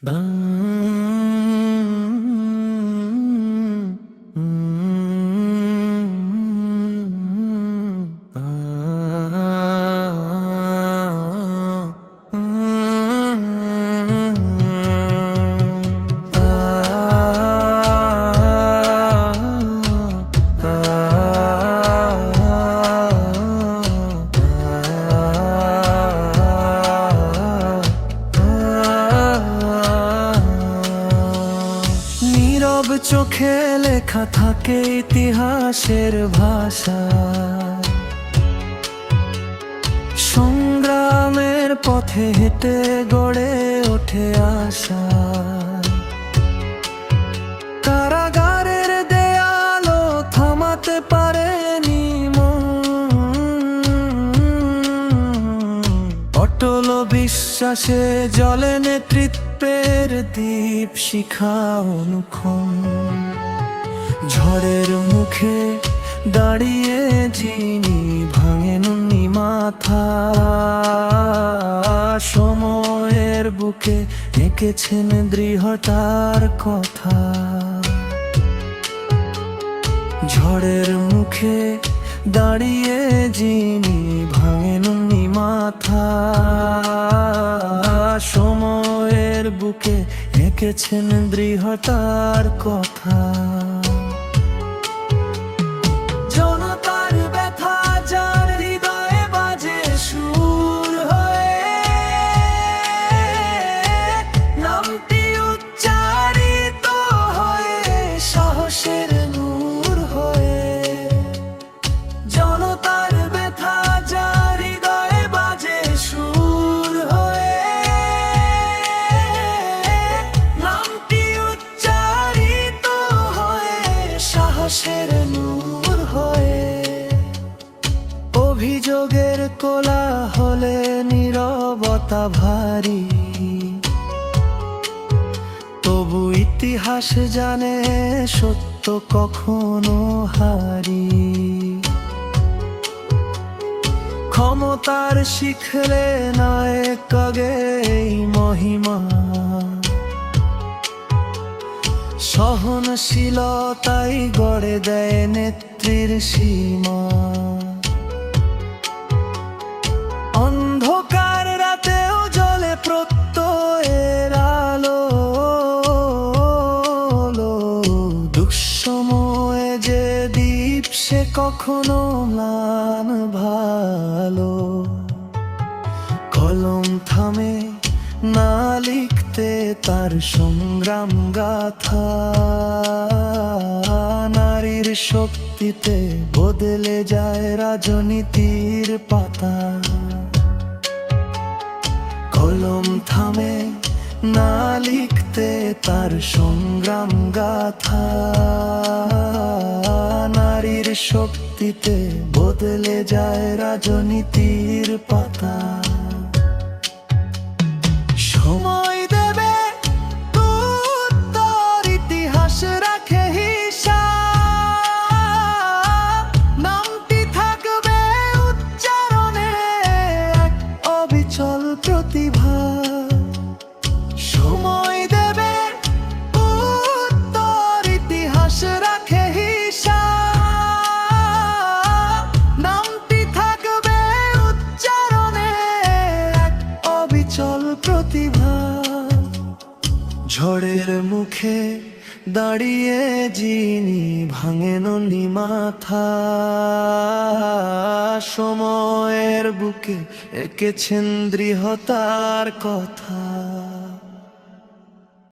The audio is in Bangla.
নীরব চোখে লেখা থাকে ইতিহাসের ভাষা, সংগ্রামের পথে হেঁটে গড়ে ওঠে আশা। কারাগারের দেয়ালও থামাতে পারেনি মন, অটল বিশ্বাসে জ্বলে নেতৃত্বের দীপ শিখা অনুক্ষণ। ঝড়ের মুখে দাঁড়িয়ে যিনি ভাঙেননি মাথা, সময়ের বুকে এঁকেছেন দৃঢ়তার কথা। ঝড়ের মুখে দাঁড়িয়ে যিনি ভাঙেননি মাথা, সময়ের বুকে এঁকেছেন দৃঢ়তার কথা। জনতার ব্যথা যার হৃদয়ে বাজে সুর হয়ে, নামটি উচ্চারিত হয়ে সাহসের নূর হয়ে। জনতার ব্যথা যার হৃদয়ে বাজে সুর হয়ে, নামটি উচ্চারিত হয়ে সাহসের নূর হয়ে। অভিযোগের কোলাহলে নীরবতা ভারী, তবু ইতিহাস জানে সত্য কখনো হারি। ক্ষমতার শিখলে নয় কাগেই মহিমা, সহনশীলতাই গড়ে দেয় নেত্রীর সীমা। অন্ধকার রাতেও জ্বলে প্রত্যয়ের আলো, দুঃসময়ে যে দীপ সে কখনো ম্লান ভালো। কলম থামে না লিখতে তার সংগ্রাম গাথা, নারীর শক্তিতে বদলে যায় রাজনীতির পাতা। কলম থামে না লিখতে তার সংগ্রাম গাথা, নারীর শক্তিতে বদলে যায় রাজনীতির পাতা। সময় দেবে উত্তর, ইতিহাস রাখে হিসাব, নামটি থাকবে উচ্চারণে এক অবিচল প্রতিভা। সময় দেবে উত্তর, ইতিহাস রাখে হিসাব, নামটি থাকবে উচ্চারণে এক অবিচল প্রতিভা। ঝড়ের মুখে দাঁড়িয়ে যিনি ভাঙেননি মাথা, সময়ের বুকে এঁকেছেন দৃঢ়তার কথা।